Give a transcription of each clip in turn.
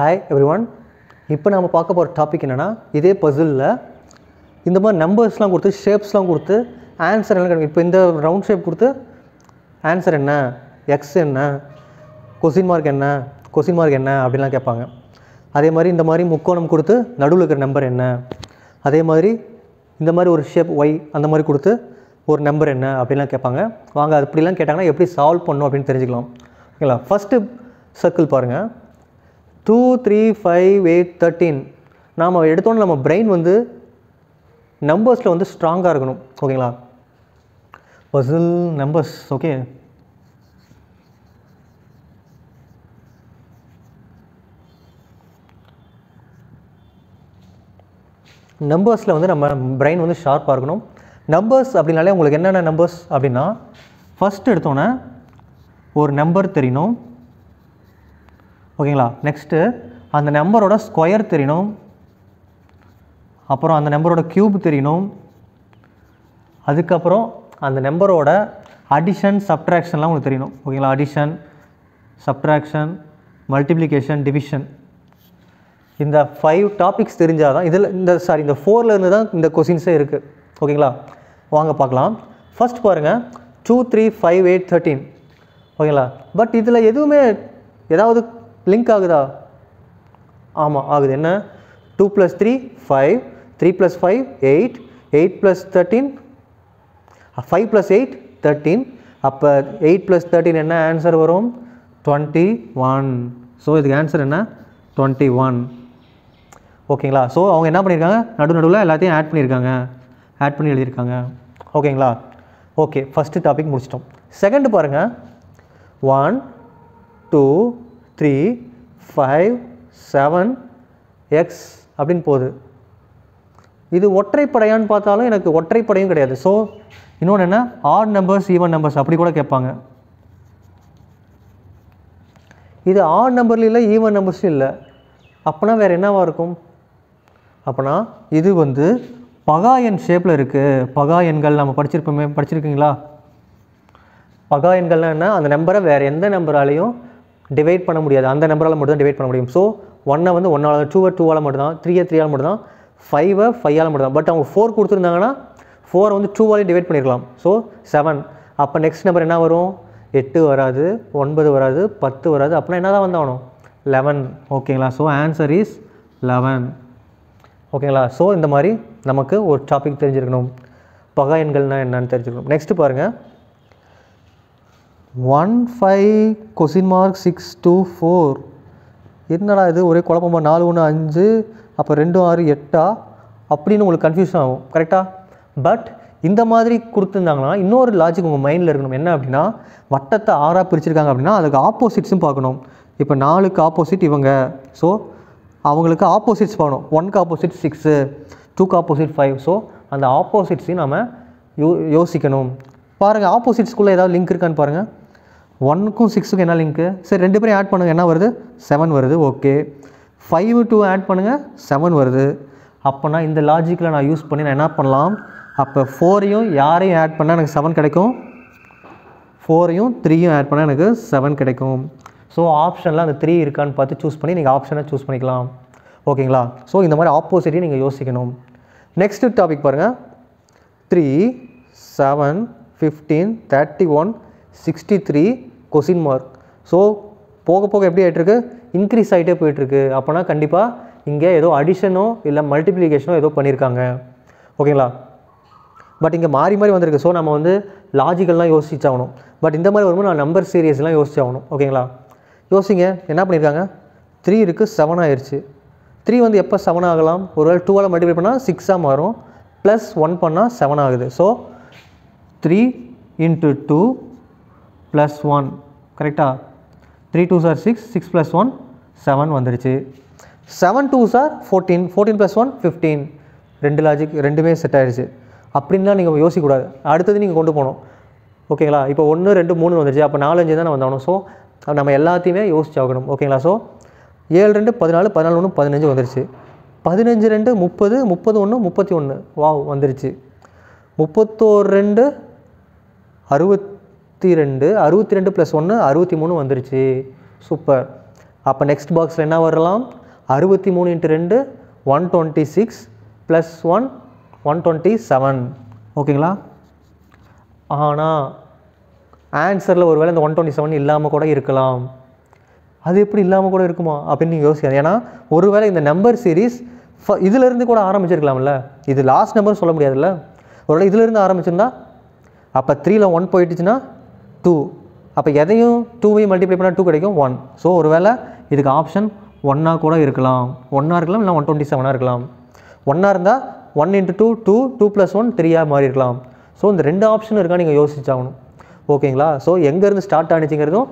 Hi everyone. இப்போ நாம பார்க்க போற டாபிக் என்னன்னா இதே பசில்ல இந்த மாதிரி நம்பர்ஸ்லாம் கொடுத்து ஷேப்ஸ்லாம் கொடுத்து ஆன்சர் என்ன கிடைக்கும். இப்போ இந்த ரவுண்ட் ஷேப் கொடுத்து ஆன்சர் என்ன, எக்ஸ் என்ன, கொஸ்டின் மார்க் என்ன அப்படிலாம் கேட்பாங்க. அதே மாதிரி இந்த மாதிரி முக்கோணம் கொடுத்து நடுவில் இருக்கிற நம்பர் என்ன, அதே மாதிரி இந்த மாதிரி ஒரு ஷேப் ஒய் அந்த மாதிரி கொடுத்து ஒரு நம்பர் என்ன அப்படிலாம் கேட்பாங்க. வாங்க அது இப்படிலாம் கேட்டாங்கன்னா எப்படி சால்வ் பண்ணணும் அப்படின்னு தெரிஞ்சுக்கலாம். ஓகேங்களா. ஃபஸ்ட்டு சர்க்கிள் பாருங்கள். 2 3 5 8 13 நாம் எடுத்தோன்னு நம்ம பிரெயின் வந்து நம்பர்ஸில் வந்து ஸ்ட்ராங்காக இருக்கணும். ஓகேங்களா. பசில் நம்பர்ஸ். ஓகே, நம்பர்ஸில் வந்து நம்ம பிரெயின் வந்து ஷார்ப்பாக இருக்கணும். நம்பர்ஸ் அப்படின்னாலே உங்களுக்கு என்னென்ன நம்பர்ஸ் அப்படின்னா, ஃபஸ்ட் எடுத்தோன்னே ஒரு நம்பர் தெரியணும். ஓகேங்களா. நெக்ஸ்ட்டு அந்த நம்பரோட ஸ்கொயர் தெரியணும், அப்புறம் அந்த நம்பரோட க்யூப் தெரியணும், அதுக்கப்புறம் அந்த நம்பரோட அடிஷன் சப்ட்ராக்ஷன்லாம் உங்களுக்கு தெரியணும். ஓகேங்களா. அடிஷன், சப்ட்ராக்ஷன், மல்டிப்ளிகேஷன், டிவிஷன், இந்த 5 டாபிக்ஸ் தெரிஞ்சால் தான் இதில் இந்த 4ல் இருந்து தான் இந்த கொஸ்டின்ஸே இருக்குது. ஓகேங்களா. வாங்க பார்க்கலாம். ஃபஸ்ட் பாருங்கள், 2 3 5 8 13. ஓகேங்களா. பட் இதில் எதுவுமே ஏதாவது லிங்க் ஆகுதா? ஆமாம் ஆகுது. என்ன? 2 + 3 5, 3 + 5 8, 8 + 13 5 + 8 13. அப்போ 8 + 13 என்ன ஆன்சர் வரும்? 21. ஸோ இதுக்கு ஆன்சர் என்ன? 21. ஓகேங்களா. ஸோ அவங்க என்ன பண்ணியிருக்காங்க, நடுவில் எல்லாத்தையும் ஆட் பண்ணி எழுதியிருக்காங்க. ஓகேங்களா. ஓகே, ஃபஸ்ட்டு டாபிக் முடிச்சிட்டோம். செகண்ட் பாருங்கள். 1 2 3 5 7 எக்ஸ் அப்படின்னு போகுது. இது ஒற்றைப்படையான்னு பார்த்தாலும் எனக்கு ஒற்றைப்படையும் கிடையாது. ஸோ இன்னொன்று என்ன, ஆட் நம்பர்ஸ் ஈவன் நம்பர்ஸ் அப்படி கூட கேட்பாங்க. இது ஆட் நம்பர்லையும் இல்லை ஈவன் நம்பர்ஸும் இல்லை. அப்போனா வேறு என்னவாக இருக்கும்? அப்போனா இது வந்து பகா எண் ஷேப்பில் இருக்குது. பகா எண்கள் நம்ம படிச்சிருக்கீங்களா? பகா எண்கள்னால் என்ன, அந்த நம்பரை வேறு எந்த நம்பராலையும் டிவைட் பண்ண முடியாது, அந்த நம்பரால் மட்டும் தான் டிவைட் பண்ண முடியும். ஸோ 1 வந்து 1ஆல், 2 2ஆல் மட்டும்தான், 3 3ஆல் மட்டும்தான், 5 5ஆல் மட்டும்தான். பட் அவங்க 4 கொடுத்துருந்தாங்கன்னா 4 வந்து 2ஆலையும் டிவைட் பண்ணியிருக்கலாம். ஸோ 7. அப்போ நெக்ஸ்ட் நம்பர் என்ன வரும்? 8 வராது, 9 வராது, 10 வராது. அப்படின்னா என்ன தான் வந்தாகணும்? 11. ஓகேங்களா. So answer is 11. ஓகேங்களா. ஸோ இந்த மாதிரி நமக்கு ஒரு டாபிக் தெரிஞ்சிருக்கணும், பகா எண்கள்னால் என்னன்னு தெரிஞ்சுக்கணும். நெக்ஸ்ட்டு பாருங்கள். 1 5 6 2 4. என்னடா இது ஒரே குழப்பமாக, 4 1 5, அப்போ 2 6 8 அப்படின்னு உங்களுக்கு கன்ஃபியூஷன் ஆகும். கரெக்டாக. பட் இந்த மாதிரி கொடுத்துருந்தாங்கன்னா இன்னொரு லாஜிக் உங்கள் மைண்டில் இருக்கணும். என்ன அப்படின்னா, வட்டத்தை 6ஆக பிரிச்சிருக்காங்க அப்படின்னா அதுக்கு ஆப்போசிட்ஸும் பார்க்கணும். இப்போ 4க்கு ஆப்போசிட் இவங்க, ஸோ அவங்களுக்கு ஆப்போசிட்ஸ் பார்க்கணும். 1க்கு ஆப்போசிட் 6, 2க்கு ஆப்போசிட் 5. ஸோ அந்த ஆப்போசிட்ஸையும் நம்ம யோசிக்கணும். பாருங்கள், ஆப்போசிட்ஸ்குள்ளே ஏதாவது லிங்க் இருக்கான்னு பாருங்கள். 1க்கும் 6க்கும் என்ன லிங்க்கு? சரி, 2 பேரும் ஆட் பண்ணுங்கள். என்ன வருது? 7 வருது. ஓகே. 5 2 ஆட் பண்ணுங்கள், 7 வருது. அப்போனா இந்த லாஜிக்கில் நான் யூஸ் பண்ணி நான் என்ன பண்ணலாம், அப்போ 4ஐயும் யாரையும் ஆட் பண்ணால் எனக்கு 7 கிடைக்கும், 4ஐயும் 3யும் ஆட் பண்ணால் எனக்கு 7 கிடைக்கும். ஸோ ஆப்ஷனில் அந்த 3 இருக்கான்னு பார்த்து சூஸ் பண்ணி நீங்கள் ஆப்ஷனை சூஸ் பண்ணிக்கலாம். ஓகேங்களா. ஸோ இந்த மாதிரி ஆப்போசிட்டையும் நீங்கள் யோசிக்கணும். நெக்ஸ்ட்டு டாபிக் பாருங்கள். 3 7 15 31 63 கொஸ்டின் மார்க். ஸோ போக போக எப்படி ஆகிட்டுருக்கு, இன்க்ரீஸ் ஆகிட்டே போயிட்டுருக்கு. அப்போனா கண்டிப்பாக இங்கே ஏதோ அடிஷனோ இல்லை மல்டிப்ளிகேஷனோ ஏதோ பண்ணியிருக்காங்க. ஓகேங்களா. பட் இங்கே மாறி மாறி வந்திருக்கு. ஸோ நம்ம வந்து லாஜிக்கல்லாம் யோசிச்சாகணும். பட் இந்த மாதிரி வரும்போது நான் நம்பர் சீரியஸ்லாம் யோசிச்சாகணும். ஓகேங்களா. யோசிங்க, என்ன பண்ணியிருக்காங்க, 3 இருக்குது, 7 ஆயிடுச்சு. 3 வந்து எப்போ 7 ஆகலாம்? ஒருவேளை 2ஆல் மல்டிப்ளை பண்ணால் 6ஆக மாறும், ப்ளஸ் 1 பண்ணால் 7 ஆகுது. ஸோ 3 × 2 + 1. கரெக்டாக. 3 2s are 6, 6 + 1 7 வந்துடுச்சு. 7 2s are 14, 14 + 1 15. ரெண்டு லாஜிக் ரெண்டுமே செட் ஆகிடுச்சு. அப்படின்லாம் நீங்கள் யோசிக்கக்கூடாது. அடுத்தது நீங்கள் கொண்டு போகணும். ஓகேங்களா. இப்போ 1 2 3 வந்துடுச்சு. அப்போ 4 5 தான் வந்தாகணும். ஸோ நம்ம எல்லாத்தையுமே யோசிச்சாகணும். ஓகேங்களா. ஸோ 7 2 14, 14 1 15 வந்துடுச்சு. 15 2 30, 30 1 31. வாவ், வந்துடுச்சு. 31 2 62, 62 + 1 63 வந்துருச்சு. சூப்பர். அப்போ நெக்ஸ்ட் பாக்ஸில் என்ன வரலாம் 63 × 2 126 + 1 127 ஓகேங்களா. ஆனால் ஆன்சரில் ஒரு வேளை இந்த 127 இல்லாமல் கூட இருக்கலாம். அது எப்படி இல்லாமல் கூட இருக்குமா அப்படின்னு நீங்கள் யோசிக்காது. ஏன்னா ஒருவேளை இந்த நம்பர் சீரீஸ் இதிலேருந்து கூட ஆரம்பிச்சிருக்கலாம்ல. இது லாஸ்ட் நம்பர் சொல்ல முடியாதுல்ல. ஒருவேளை இதிலேருந்து ஆரம்பிச்சிருந்தா அப்போ 3ல் 1 போயிட்டுச்சுன்னா 2. அப்போ எதையும் 2வையும் மல்டிப்ளை பண்ணால் 2 கிடைக்கும் 1. ஸோ ஒருவேளை இதுக்கு ஆப்ஷன் 1ஆக கூட இருக்கலாம், 1ஆக இருக்கலாம், இல்லை 127ஆக இருக்கலாம். 1ஆக இருந்தால் 1 × 2 2 2 + 1 3ஆக மாறி இருக்கலாம். ஸோ இந்த 2 ஆப்ஷன் இருக்கா நீங்கள் யோசிச்சாகணும். ஓகேங்களா. ஸோ எங்கேருந்து ஸ்டார்ட் ஆனிச்சுங்கிறதும்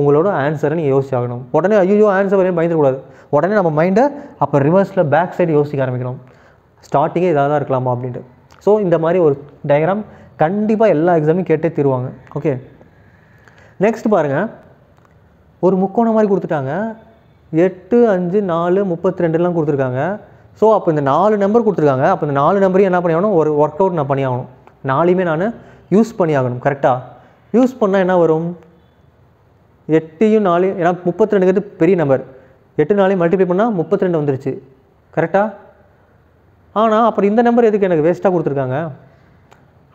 உங்களோட ஆன்சரை நீங்கள் யோசிச்சாகணும். உடனே ஐயோ ஆன்சர் வரையும் பயந்துடக்கூடாது. உடனே நம்ம மைண்டை அப்போ ரிவர்ஸில் பேக் சைடு யோசிக்க ஆரம்பிக்கணும். ஸ்டார்டிங்கே இதாக தான் இருக்கலாமா அப்படின்ட்டு. ஸோ இந்த மாதிரி ஒரு டயக்ராம் கண்டிப்பாக எல்லா எக்ஸாமையும் கேட்டே தருவாங்க. ஓகே, நெக்ஸ்ட் பாருங்கள். ஒரு முக்கோணம் மாதிரி கொடுத்துட்டாங்க. 8 5 4 32லாம் கொடுத்துருக்காங்க. ஸோ அப்போ இந்த 4 நம்பர் கொடுத்துருக்காங்க. அப்போ இந்த 4 நம்பரையும் என்ன பண்ணி ஆகணும், ஒரு ஒர்க் அவுட் நான் பண்ணி ஆகணும். 4யுமே நான் யூஸ் பண்ணி ஆகணும். கரெக்டாக யூஸ் பண்ணால் என்ன வரும், 8யும் 4, ஏன்னா 32ங்கிறது பெரிய நம்பர். 8 4 மல்டிப்ளை பண்ணால் 32 வந்துருச்சு. கரெக்டாக. ஆனால் அப்புறம் இந்த நம்பர் எதுக்கு எனக்கு வேஸ்ட்டாக கொடுத்துருக்காங்க.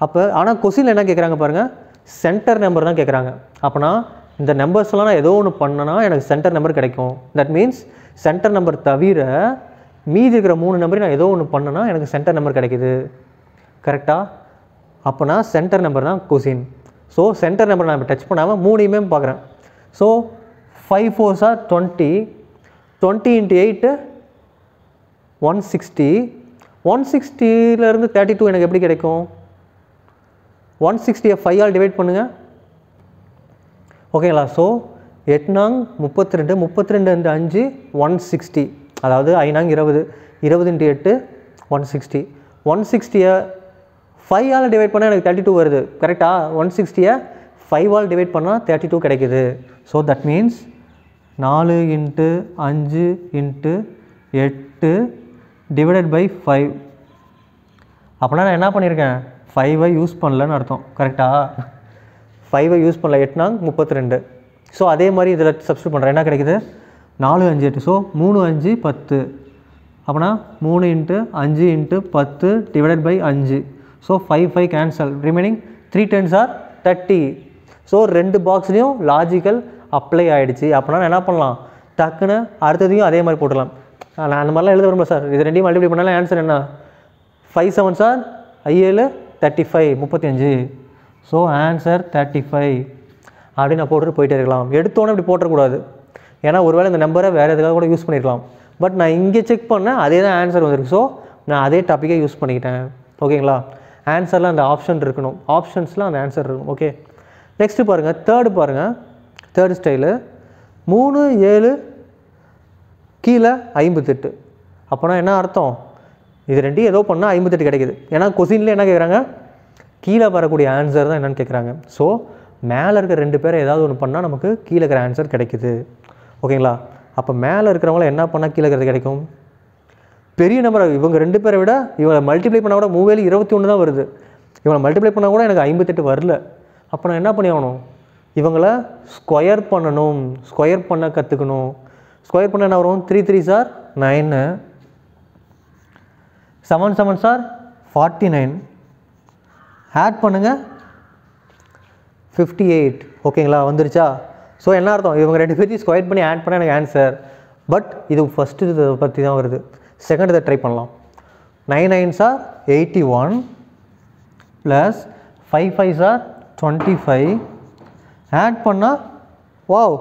அப்போ ஆனால் கொஸ்டினில் என்ன கேட்குறாங்க பாருங்கள், சென்டர் நம்பர் தான் கேட்குறாங்க. அப்போனா இந்த நம்பர்ஸ்லாம் நான் ஏதோ ஒன்று பண்ணனா எனக்கு சென்டர் நம்பர் கிடைக்கும். தட் மீன்ஸ் சென்டர் நம்பர் தவிர மீதி இருக்கிற 3 நம்பரையும் நான் ஏதோ ஒன்று பண்ணனா எனக்கு சென்டர் நம்பர் கிடைக்குது. கரெக்டாக. அப்போனா சென்டர் நம்பர் தான் கொஸ்டின். ஸோ சென்டர் நம்பர் நான் இப்போ டச் பண்ணாமல் 3யுமே பார்க்குறேன். ஸோ 5 4s are 20, 20 × 8 160, 160லேருந்து 32 எனக்கு எப்படி கிடைக்கும், 160 5ஆல் டிவைட் பண்ணுங்கள். ஓகேங்களா. ஸோ 8 நாங் 32, 32 × 5 160, அதாவது 5 நாங் 20, 20 × 8 160. 160 5ஆல் டிவைட் பண்ணால் எனக்கு 32 வருது. கரெக்டாக. 160 5ஆல் டிவைட் பண்ணால் 32 கிடைக்குது. So that means 4 × 5 × 8 divided by 5. அப்படின்னா நான் என்ன பண்ணியிருக்கேன், 5ஐ யூஸ் பண்ணலன்னு அர்த்தம். கரெக்டாக. 5ஐ யூஸ் பண்ணல. 8 நாங் 32. ஸோ அதே மாதிரி இதில் சப்ஸ்டியூட் பண்ணுறேன். என்ன கிடைக்குது, 4 5 8. ஸோ 3 5 10. அப்படின்னா 3 × 5 × 10 divided by 5. So 5 5 cancel. Remaining 3 10s are 30. So 2 பாக்ஸ்லேயும் லாஜிக்கல் அப்ளை ஆகிடுச்சு. அப்படின்னா நான் என்ன பண்ணலாம், டக்குன்னு அடுத்ததையும் அதே மாதிரி போட்டுடலாம். நான் அந்த மாதிரிலாம் எழுத விரும்பல சார். இது ரெண்டையும் மல்டிப்ளை பண்ணாலும் ஆன்சர் என்ன, 5 7s are 7 35 35. ஸோ ஆன்சர் 35 அப்படின்னு நான் போட்டுட்டு போயிட்டே இருக்கலாம். எடுத்தோன்னே இப்படி போட்டக்கூடாது. ஏன்னா ஒருவேளை இந்த நம்பரை வேறு எதுக்காக கூட யூஸ் பண்ணியிருக்கலாம். பட் நான் இங்கே செக் பண்ணேன், அதே தான் ஆன்சர் வந்துருக்கு. ஸோ நான் அதே டாப்பிக்கே யூஸ் பண்ணிக்கிட்டேன். ஓகேங்களா. ஆன்சரில் அந்த ஆப்ஷன் இருக்கணும், ஆப்ஷன்ஸில் அந்த ஆன்சர் இருக்கணும். ஓகே, நெக்ஸ்ட்டு பாருங்கள். தேர்டு பாருங்கள். தேர்டு ஸ்டைலு 3 7 கீழே 58. அப்போனா என்ன அர்த்தம், இது ரெண்டையும் ஏதோ பண்ணால் 58 கிடைக்குது. ஏன்னா கொஸ்டின்லேயே என்ன கேட்குறாங்க, கீழே வரக்கூடிய ஆன்சர் தான் என்னென்னு கேட்குறாங்க. ஸோ மேலே இருக்கிற 2 பேரை ஏதாவது ஒன்று பண்ணால் நமக்கு கீழே இருக்கிற ஆன்சர் கிடைக்குது. ஓகேங்களா. அப்போ மேலே இருக்கிறவங்கள என்ன பண்ணால் கீழே இருக்கிறது கிடைக்கும், பெரிய நம்பர். இவங்க 2 பேரை விட இவங்களை மல்டிப்ளை பண்ணால் கூட 3 21 தான் வருது. இவங்களை மல்டிப்ளை பண்ணால் கூட எனக்கு 58 வரல. அப்போ நான் என்ன பண்ணி ஆகணும், இவங்களை ஸ்கொயர் பண்ணணும். ஸ்கொயர் பண்ண கற்றுக்கணும். ஸ்கொயர் பண்ண என்ன வரும், 3 3s are 9, 7 7s are 49. Add பண்ணுங்கள் 58. ஓகேங்களா, வந்துருச்சா. ஸோ என்ன அர்த்தம், இவங்க 2 பேர்த்தையும் ஸ்கொயர் பண்ணி ஆட் பண்ண எனக்கு ஆன்சர். பட் இது ஃபஸ்ட்டு இதை பற்றி தான் வருது. செகண்ட் இதை ட்ரை பண்ணலாம். 9 9s are 81 plus 5 5s are 25. Add பண்ணால் வாவ்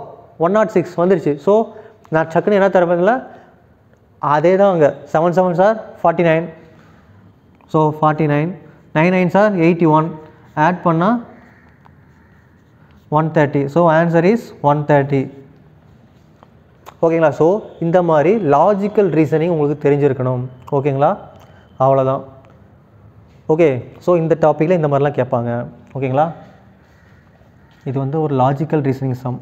106 வந்துருச்சு. ஸோ நான் சக்குன்னு என்ன தரப்பேங்களா, அதே தான் அங்கே 7 7s are 49. So 49. 9 9s are 81. Add பண்ணால் 130. So answer is 130. ஓகேங்களா. ஸோ இந்த மாதிரி லாஜிக்கல் ரீசனிங் உங்களுக்கு தெரிஞ்சிருக்கணும். ஓகேங்களா, அவ்வளோதான். ஓகே, ஸோ இந்த டாப்பிக்கில் இந்த மாதிரிலாம் கேட்பாங்க. ஓகேங்களா. இது வந்து ஒரு லாஜிக்கல் ரீசனிங் சம்.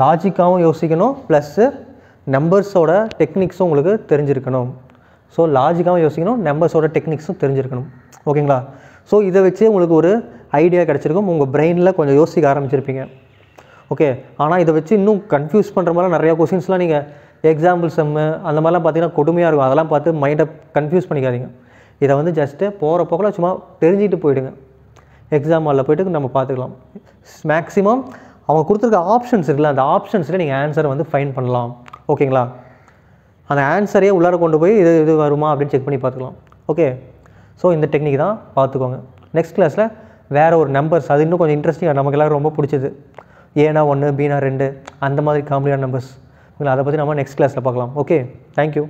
லாஜிக்காகவும் யோசிக்கணும், ப்ளஸ்ஸு நம்பர்ஸோட டெக்னிக்ஸும் உங்களுக்கு தெரிஞ்சிருக்கணும். ஸோ லாஜிக்காகவும் யோசிக்கணும், நம்பர்ஸோட டெக்னிக்ஸும் தெரிஞ்சிருக்கணும். ஓகேங்களா. ஸோ இதை வச்சு உங்களுக்கு ஒரு ஐடியா கிடச்சிருக்கும், உங்கள் பிரெயினில் கொஞ்சம் யோசிக்க ஆரம்பிச்சிருப்பீங்க. ஓகே, ஆனால் இதை வச்சு இன்னும் கன்ஃபியூஸ் பண்ணுற மாதிரிலாம் நிறையா கொஸ்டின்ஸ்லாம் நீங்கள் எக்ஸாம்பிள் செம்மு அந்த மாதிரிலாம் பார்த்தீங்கன்னா கொடுமையாக இருக்கும். அதெல்லாம் பார்த்து மைண்டை கன்ஃபியூஸ் பண்ணிக்காதீங்க. இதை வந்து ஜஸ்ட்டு போகிற போக்கில் சும்மா தெரிஞ்சுட்டு போயிடுங்க. எக்ஸாம் ஹாலில் போய்ட்டு நம்ம பார்த்துக்கலாம். மேக்ஸிமம் அவங்க கொடுத்துருக்க ஆப்ஷன்ஸ் இருக்குல்ல, அந்த ஆப்ஷன்ஸில் நீங்கள் ஆன்சரை வந்து ஃபைண்ட் பண்ணலாம். ஓகேங்களா? அந்த ஆன்சரையே உள்ளார கொண்டு போய் இது வருமா அப்படின்னு செக் பண்ணி பார்த்துக்கலாம். ஓகே, ஸோ இந்த டெக்னிக் தான் பார்த்துக்கோங்க. நெக்ஸ்ட் கிளாஸில் வேறு ஒரு நம்பர்ஸ், அது இன்னும் கொஞ்சம் இன்ட்ரெஸ்டிங்காக நமக்கு எல்லோரும் ரொம்ப பிடிச்சது. ஏனா 1 பீனா 2 அந்த மாதிரி காமெடியான நம்பர்ஸ். அதை பற்றி நம்ம நெக்ஸ்ட் கிளாஸில் பார்க்கலாம். Okay, thank you.